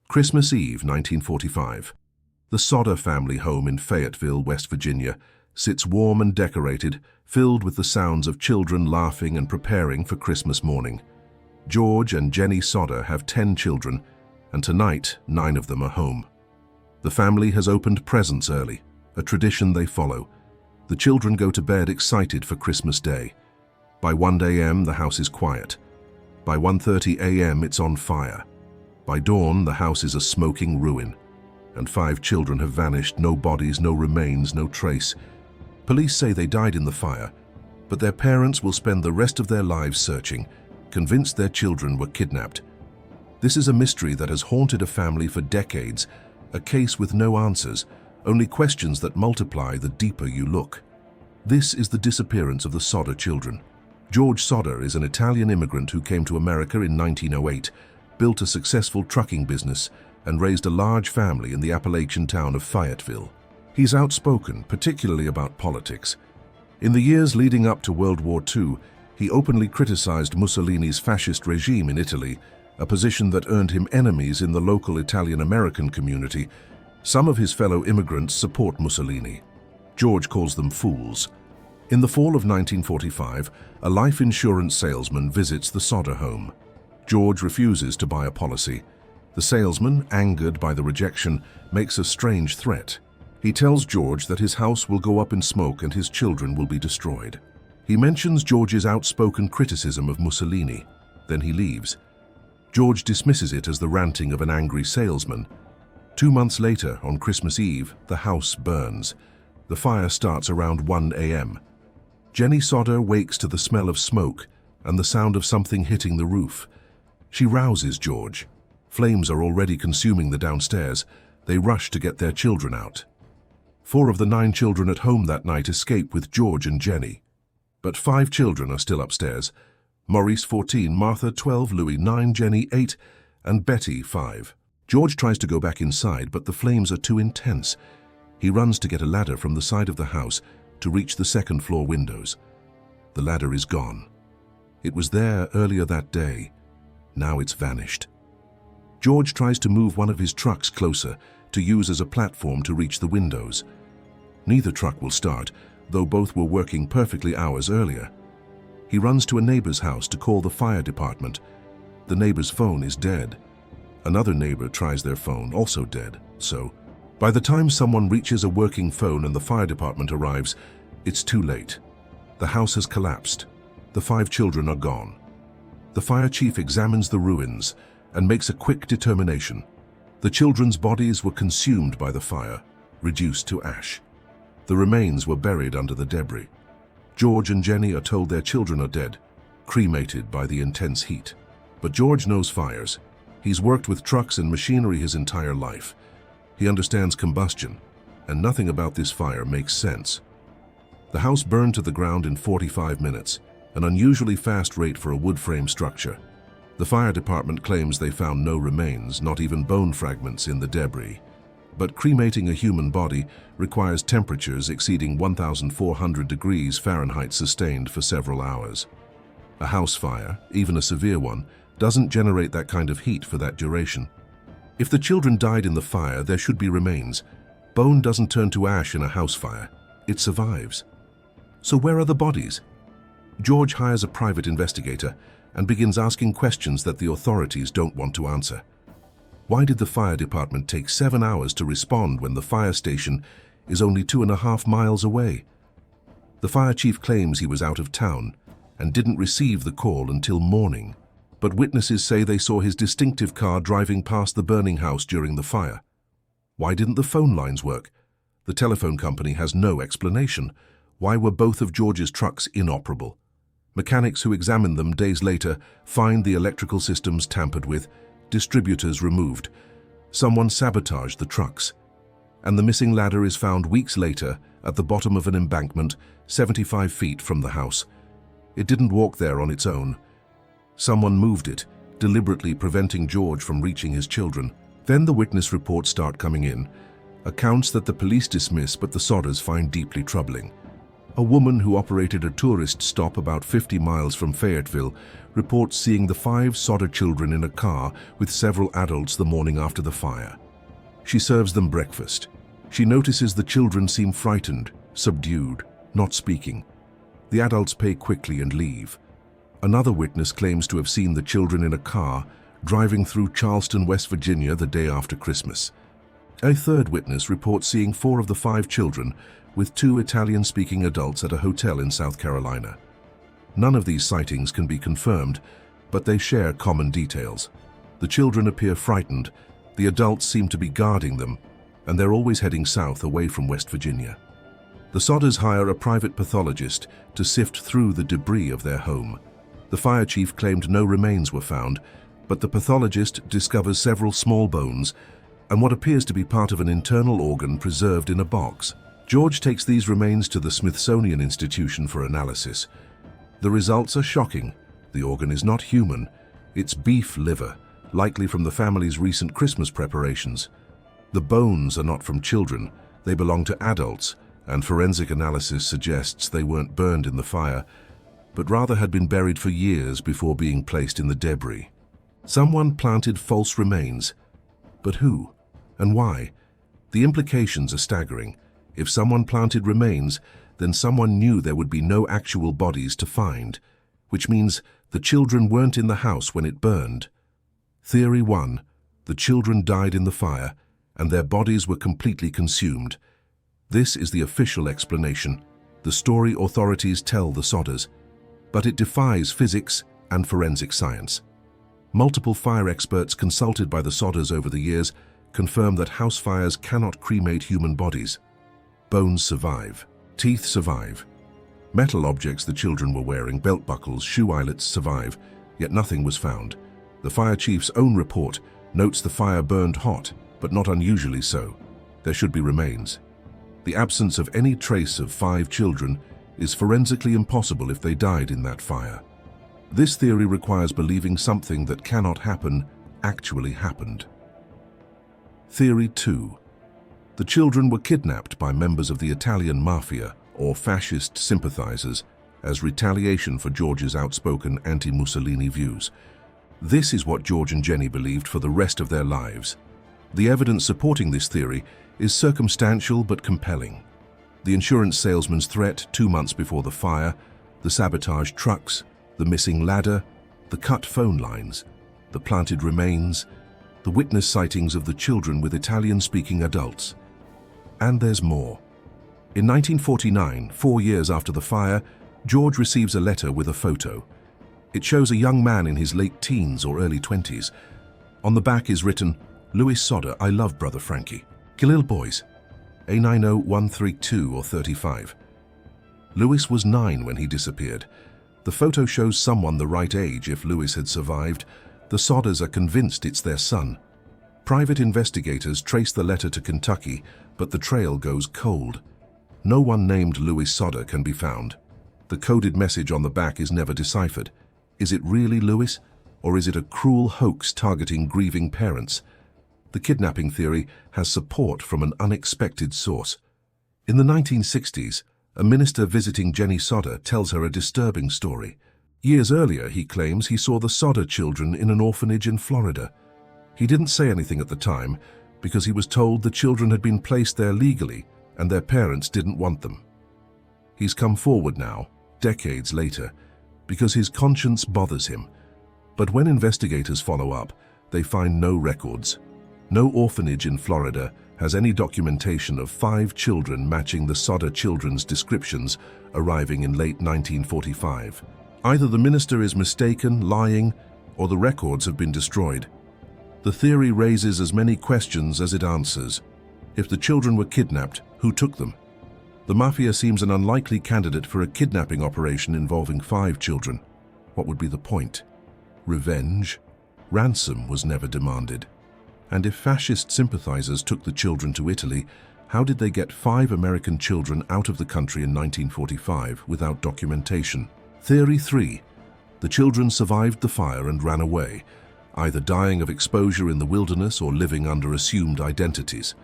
Christmas Eve, 1945. The Sodder family home in Fayetteville, West Virginia, sits warm and decorated, filled with the sounds of children laughing and preparing for Christmas morning. George and Jenny Sodder have 10 children, and tonight 9 of them are home. The family has opened presents early, a tradition they follow. The children go to bed excited for Christmas Day. By 1 a.m. the house is quiet. By 1:30 a.m. it's on fire. By dawn the house is a smoking ruin. And 5 children have vanished, no bodies, no remains, no trace. Police say they died in the fire, but their parents will spend the rest of their lives searching, convinced their children were kidnapped. This is a mystery that has haunted a family for decades, a case with no answers, only questions that multiply the deeper you look. This is the disappearance of the Sodder children. George Sodder is an Italian immigrant who came to America in 1908, built a successful trucking business, and raised a large family in the Appalachian town of Fayetteville. He's outspoken, particularly about politics. In the years leading up to World War II, he openly criticized Mussolini's fascist regime in Italy, a position that earned him enemies in the local Italian-American community. Some of his fellow immigrants support Mussolini. George calls them fools. In the fall of 1945, a life insurance salesman visits the Sodder home. George refuses to buy a policy. The salesman, angered by the rejection, makes a strange threat. He tells George that his house will go up in smoke and his children will be destroyed. He mentions George's outspoken criticism of Mussolini. Then he leaves. George dismisses it as the ranting of an angry salesman. 2 months later, on Christmas Eve, the house burns. The fire starts around 1 a.m. Jenny Sodder wakes to the smell of smoke and the sound of something hitting the roof. She rouses George. Flames are already consuming the downstairs. They rush to get their children out. 4 of the 9 children at home that night escape with George and Jenny. But 5 children are still upstairs. Maurice 14, Martha 12, Louis 9, Jenny 8, and Betty 5. George tries to go back inside, but the flames are too intense. He runs to get a ladder from the side of the house to reach the second-floor windows. The ladder is gone. It was there earlier that day. Now it's vanished. George tries to move one of his trucks closer to use as a platform to reach the windows. Neither truck will start, though both were working perfectly hours earlier. He runs to a neighbor's house to call the fire department. The neighbor's phone is dead. Another neighbor tries their phone, also dead. So, by the time someone reaches a working phone and the fire department arrives, it's too late. The house has collapsed. The 5 children are gone. The fire chief examines the ruins and makes a quick determination. The children's bodies were consumed by the fire, reduced to ash. The remains were buried under the debris. George and Jenny are told their children are dead, cremated by the intense heat. But George knows fires. He's worked with trucks and machinery his entire life. He understands combustion, and nothing about this fire makes sense. The house burned to the ground in 45 minutes, an unusually fast rate for a wood frame structure. The fire department claims they found no remains, not even bone fragments in the debris. But cremating a human body requires temperatures exceeding 1,400 degrees Fahrenheit sustained for several hours. A house fire, even a severe one, doesn't generate that kind of heat for that duration. If the children died in the fire, there should be remains. Bone doesn't turn to ash in a house fire. It survives. So where are the bodies? George hires a private investigator and begins asking questions that the authorities don't want to answer. Why did the fire department take 7 hours to respond when the fire station is only 2.5 miles away? The fire chief claims he was out of town and didn't receive the call until morning. But witnesses say they saw his distinctive car driving past the burning house during the fire. Why didn't the phone lines work? The telephone company has no explanation. Why were both of George's trucks inoperable? Mechanics who examined them days later find the electrical systems tampered with, distributors removed. Someone sabotaged the trucks. And the missing ladder is found weeks later at the bottom of an embankment 75 feet from the house. It didn't walk there on its own. Someone moved it, deliberately preventing George from reaching his children. Then the witness reports start coming in, accounts that the police dismiss but the Sodders find deeply troubling. A woman who operated a tourist stop about 50 miles from Fayetteville reports seeing the 5 Sodder children in a car with several adults the morning after the fire. She serves them breakfast. She notices the children seem frightened, subdued, not speaking. The adults pay quickly and leave. Another witness claims to have seen the children in a car driving through Charleston, West Virginia the day after Christmas. A third witness reports seeing 4 of the 5 children with 2 Italian-speaking adults at a hotel in South Carolina. None of these sightings can be confirmed, but they share common details. The children appear frightened, the adults seem to be guarding them, and they're always heading south away from West Virginia. The Sodders hire a private pathologist to sift through the debris of their home. The fire chief claimed no remains were found, but the pathologist discovers several small bones and what appears to be part of an internal organ preserved in a box. George takes these remains to the Smithsonian Institution for analysis. The results are shocking. The organ is not human. It's beef liver, likely from the family's recent Christmas preparations. The bones are not from children. They belong to adults, and forensic analysis suggests they weren't burned in the fire, but rather had been buried for years before being placed in the debris. Someone planted false remains. But who? And why? The implications are staggering. If someone planted remains, then someone knew there would be no actual bodies to find, which means the children weren't in the house when it burned. Theory 1. The children died in the fire, and their bodies were completely consumed. This is the official explanation, the story authorities tell the Sodders, but it defies physics and forensic science. Multiple fire experts consulted by the Sodders over the years confirm that house fires cannot cremate human bodies. Bones survive. Teeth survive. Metal objects the children were wearing, belt buckles, shoe eyelets, survive, yet nothing was found. The fire chief's own report notes the fire burned hot, but not unusually so. There should be remains. The absence of any trace of 5 children is forensically impossible if they died in that fire. This theory requires believing something that cannot happen actually happened. Theory 2. The children were kidnapped by members of the Italian mafia or fascist sympathizers as retaliation for George's outspoken anti-Mussolini views. This is what George and Jenny believed for the rest of their lives. The evidence supporting this theory is circumstantial but compelling. The insurance salesman's threat 2 months before the fire, the sabotaged trucks, the missing ladder, the cut phone lines, the planted remains, the witness sightings of the children with Italian-speaking adults. And there's more. In 1949, 4 years after the fire, George receives a letter with a photo. It shows a young man in his late teens or early 20s. On the back is written, "Louis Sodder, I love Brother Frankie. Khalil boys. A90132 or 35. Louis was 9 when he disappeared. The photo shows someone the right age if Louis had survived. The Sodders are convinced it's their son. Private investigators trace the letter to Kentucky, but the trail goes cold. No one named Louis Sodder can be found. The coded message on the back is never deciphered. Is it really Louis, or is it a cruel hoax targeting grieving parents? The kidnapping theory has support from an unexpected source. In the 1960s, a minister visiting Jenny Sodder tells her a disturbing story. Years earlier, he claims he saw the Sodder children in an orphanage in Florida. He didn't say anything at the time because he was told the children had been placed there legally and their parents didn't want them. He's come forward now, decades later, because his conscience bothers him. But when investigators follow up, they find no records. No orphanage in Florida has any documentation of 5 children matching the Sodder children's descriptions arriving in late 1945. Either the minister is mistaken, lying, or the records have been destroyed. The theory raises as many questions as it answers. If the children were kidnapped, who took them? The mafia seems an unlikely candidate for a kidnapping operation involving 5 children. What would be the point? Revenge? Ransom was never demanded. And if fascist sympathizers took the children to Italy, how did they get 5 American children out of the country in 1945 without documentation? Theory 3. The children survived the fire and ran away, either dying of exposure in the wilderness or living under assumed identities.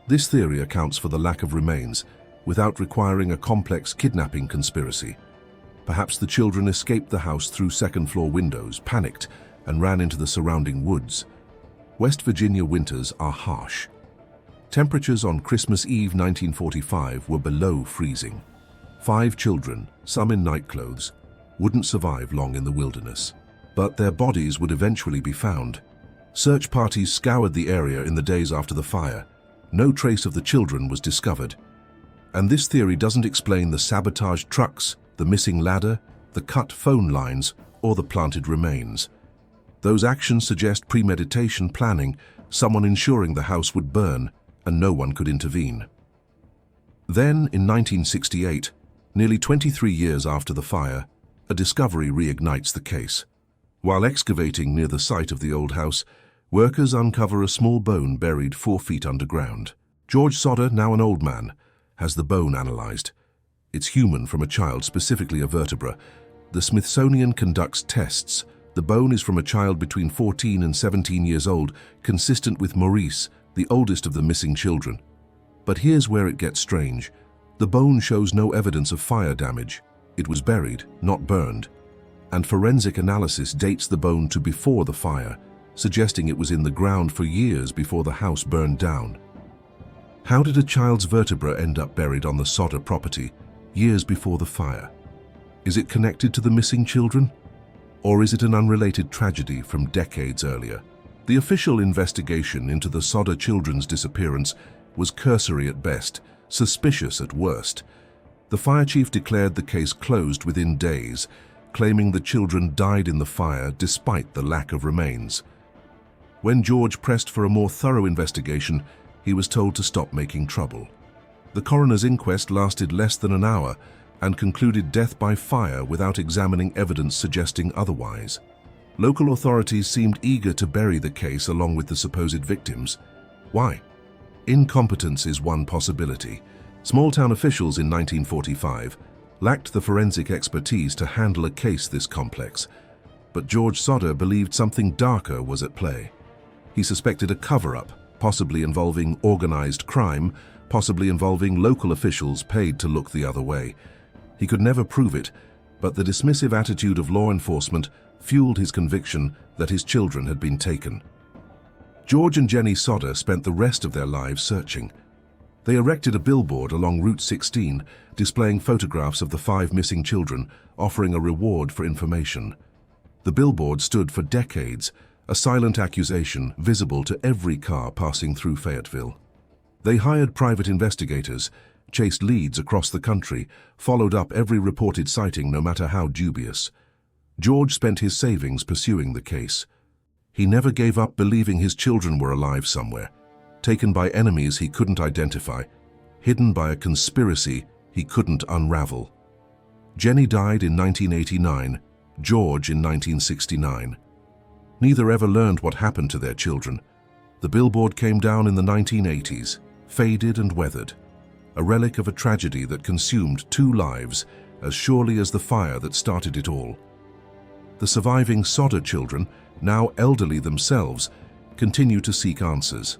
This theory accounts for the lack of remains, without requiring a complex kidnapping conspiracy. Perhaps the children escaped the house through second-floor windows, panicked, and ran into the surrounding woods. West Virginia winters are harsh. Temperatures on Christmas Eve 1945 were below freezing. 5 children, some in nightclothes, wouldn't survive long in the wilderness. But their bodies would eventually be found. Search parties scoured the area in the days after the fire. No trace of the children was discovered. And this theory doesn't explain the sabotaged trucks, the missing ladder, the cut phone lines, or the planted remains. Those actions suggest premeditation, planning, someone ensuring the house would burn and no one could intervene. Then, in 1968, nearly 23 years after the fire, a discovery reignites the case. While excavating near the site of the old house, workers uncover a small bone buried 4 feet underground. George Sodder, now an old man, has the bone analyzed. It's human from a child, specifically a vertebra. The Smithsonian conducts tests. The bone is from a child between 14 and 17 years old, consistent with Maurice, the oldest of the missing children. But here's where it gets strange. The bone shows no evidence of fire damage. It was buried, not burned. And forensic analysis dates the bone to before the fire, suggesting it was in the ground for years before the house burned down. How did a child's vertebra end up buried on the Sodder property years before the fire? Is it connected to the missing children? Or is it an unrelated tragedy from decades earlier? The official investigation into the Sodder children's disappearance was cursory at best, suspicious at worst. The fire chief declared the case closed within days, claiming the children died in the fire despite the lack of remains. When George pressed for a more thorough investigation, he was told to stop making trouble. The coroner's inquest lasted less than an hour and concluded death by fire without examining evidence suggesting otherwise. Local authorities seemed eager to bury the case along with the supposed victims. Why? Incompetence is one possibility. Small-town officials in 1945 lacked the forensic expertise to handle a case this complex. But George Sodder believed something darker was at play. He suspected a cover-up, possibly involving organized crime, possibly involving local officials paid to look the other way. He could never prove it, but the dismissive attitude of law enforcement fueled his conviction that his children had been taken. George and Jenny Sodder spent the rest of their lives searching. They erected a billboard along Route 16, displaying photographs of the 5 missing children, offering a reward for information. The billboard stood for decades, a silent accusation visible to every car passing through Fayetteville. They hired private investigators, chased leads across the country, followed up every reported sighting no matter how dubious. George spent his savings pursuing the case. He never gave up believing his children were alive somewhere, taken by enemies he couldn't identify, hidden by a conspiracy he couldn't unravel. Jenny died in 1989, George in 1969. Neither ever learned what happened to their children. The billboard came down in the 1980s, faded and weathered, a relic of a tragedy that consumed 2 lives as surely as the fire that started it all. The surviving Sodder children, now elderly themselves, continue to seek answers.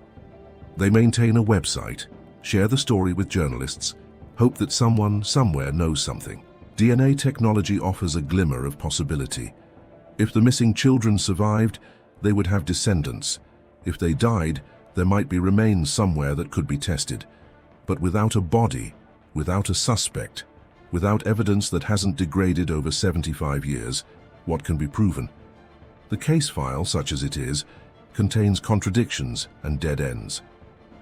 They maintain a website, share the story with journalists, hope that someone somewhere knows something. DNA technology offers a glimmer of possibility. If the missing children survived, they would have descendants. If they died, there might be remains somewhere that could be tested. But without a body, without a suspect, without evidence that hasn't degraded over 75 years, what can be proven? The case file, such as it is, contains contradictions and dead ends.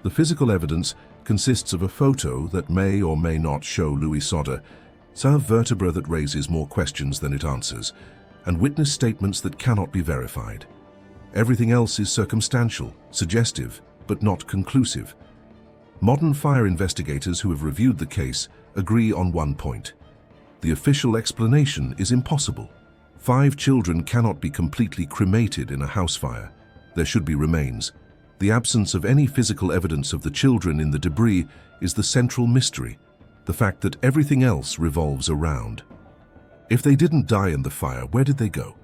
The physical evidence consists of a photo that may or may not show Louis Sodder, some vertebra that raises more questions than it answers, and witness statements that cannot be verified. Everything else is circumstantial, suggestive, but not conclusive. Modern fire investigators who have reviewed the case agree on one point. The official explanation is impossible. 5 children cannot be completely cremated in a house fire. There should be remains. The absence of any physical evidence of the children in the debris is the central mystery, the fact that everything else revolves around. If they didn't die in the fire, where did they go?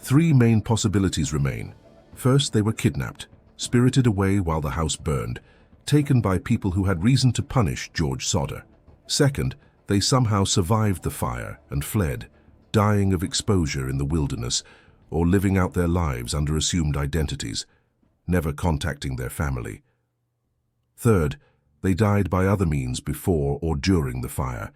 3 main possibilities remain. First, they were kidnapped, spirited away while the house burned, taken by people who had reason to punish George Sodder. Second, they somehow survived the fire and fled, dying of exposure in the wilderness or living out their lives under assumed identities, never contacting their family. Third, they died by other means before or during the fire,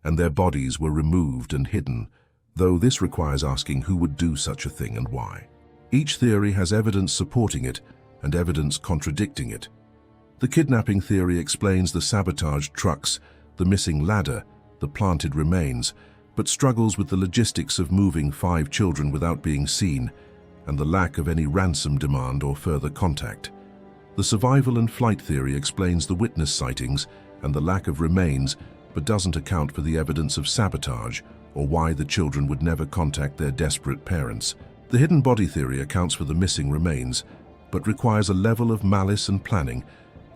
and their bodies were removed and hidden, though this requires asking who would do such a thing and why. Each theory has evidence supporting it and evidence contradicting it. The kidnapping theory explains the sabotaged trucks, the missing ladder, the planted remains, but struggles with the logistics of moving 5 children without being seen and the lack of any ransom demand or further contact. The survival and flight theory explains the witness sightings and the lack of remains, but doesn't account for the evidence of sabotage or why the children would never contact their desperate parents. The hidden body theory accounts for the missing remains, but requires a level of malice and planning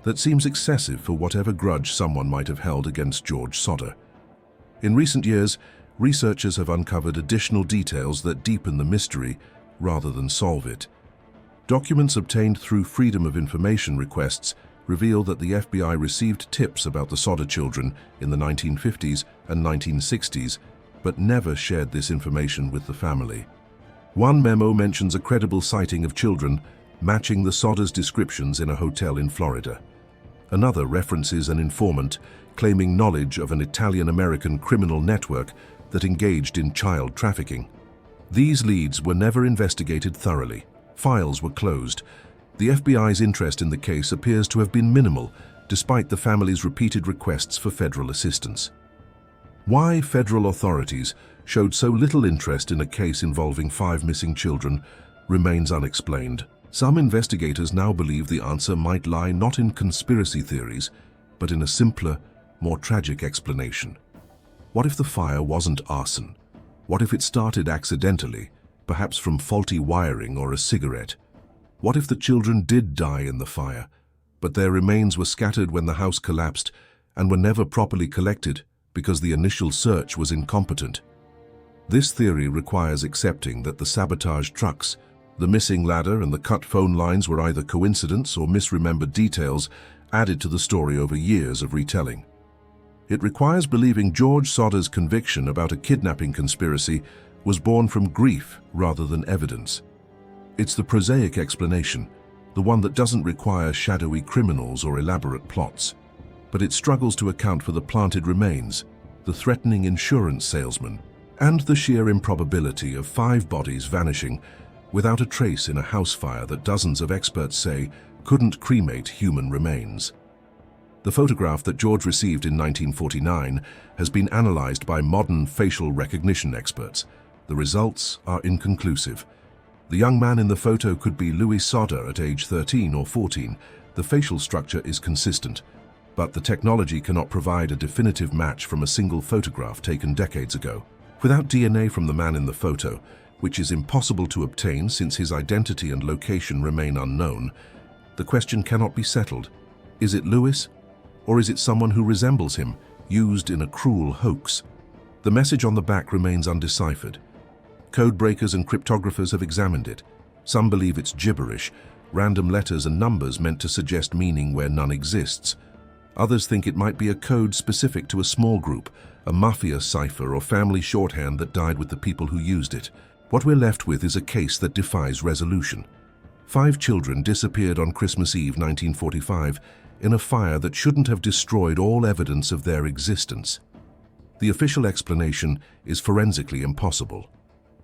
that seems excessive for whatever grudge someone might have held against George Sodder. In recent years, researchers have uncovered additional details that deepen the mystery rather than solve it. Documents obtained through Freedom of Information requests reveal that the FBI received tips about the Sodder children in the 1950s and 1960s, but never shared this information with the family. One memo mentions a credible sighting of children matching the Sodders' descriptions in a hotel in Florida. Another references an informant claiming knowledge of an Italian-American criminal network that engaged in child trafficking. These leads were never investigated thoroughly. Files were closed. The FBI's interest in the case appears to have been minimal, despite the family's repeated requests for federal assistance. Why federal authorities showed so little interest in a case involving 5 missing children remains unexplained. Some investigators now believe the answer might lie not in conspiracy theories, but in a simpler, more tragic explanation. What if the fire wasn't arson? What if it started accidentally, perhaps from faulty wiring or a cigarette? What if the children did die in the fire, but their remains were scattered when the house collapsed and were never properly collected because the initial search was incompetent? This theory requires accepting that the sabotaged trucks, the missing ladder, and the cut phone lines were either coincidence or misremembered details added to the story over years of retelling. It requires believing George Sodder's conviction about a kidnapping conspiracy was born from grief rather than evidence. It's the prosaic explanation, the one that doesn't require shadowy criminals or elaborate plots. But it struggles to account for the planted remains, the threatening insurance salesman, and the sheer improbability of 5 bodies vanishing without a trace in a house fire that dozens of experts say couldn't cremate human remains. The photograph that George received in 1949 has been analyzed by modern facial recognition experts. The results are inconclusive. The young man in the photo could be Louis Sodder at age 13 or 14. The facial structure is consistent, but the technology cannot provide a definitive match from a single photograph taken decades ago. Without DNA from the man in the photo, which is impossible to obtain since his identity and location remain unknown, the question cannot be settled. Is it Louis? Or is it someone who resembles him, used in a cruel hoax? The message on the back remains undeciphered. Code breakers and cryptographers have examined it. Some believe it's gibberish, random letters and numbers meant to suggest meaning where none exists. Others think it might be a code specific to a small group, a mafia cipher or family shorthand that died with the people who used it. What we're left with is a case that defies resolution. 5 children disappeared on Christmas Eve 1945 in a fire that shouldn't have destroyed all evidence of their existence. The official explanation is forensically impossible.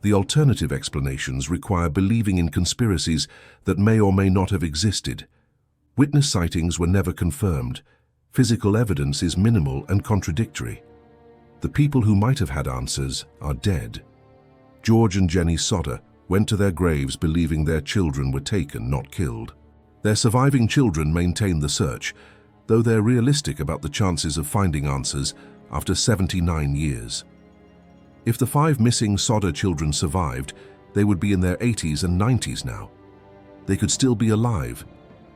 The alternative explanations require believing in conspiracies that may or may not have existed. Witness sightings were never confirmed. Physical evidence is minimal and contradictory. The people who might have had answers are dead. George and Jenny Sodder went to their graves believing their children were taken, not killed. Their surviving children maintain the search, though they're realistic about the chances of finding answers after 79 years. If the 5 missing Sodder children survived, they would be in their 80s and 90s now. They could still be alive.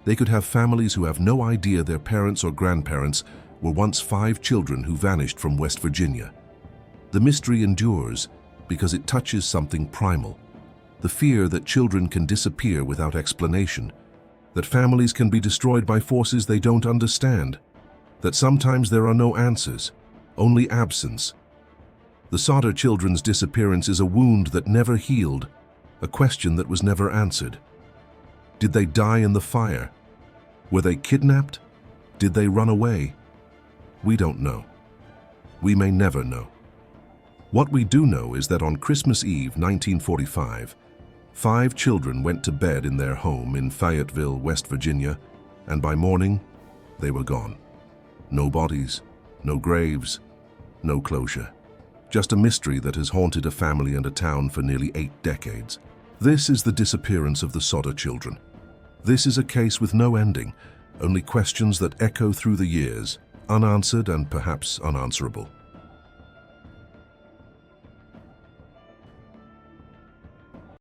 They could have families who have no idea their parents or grandparents were once 5 children who vanished from West Virginia. The mystery endures because it touches something primal. The fear that children can disappear without explanation, that families can be destroyed by forces they don't understand, that sometimes there are no answers, only absence. The Sodder children's disappearance is a wound that never healed, a question that was never answered. Did they die in the fire? Were they kidnapped? Did they run away? We don't know. We may never know. What we do know is that on Christmas Eve 1945, 5 children went to bed in their home in Fayetteville, West Virginia, and by morning, they were gone. No bodies, no graves, no closure. Just a mystery that has haunted a family and a town for nearly 8 decades. This is the disappearance of the Sodder children. This is a case with no ending, only questions that echo through the years, unanswered and perhaps unanswerable.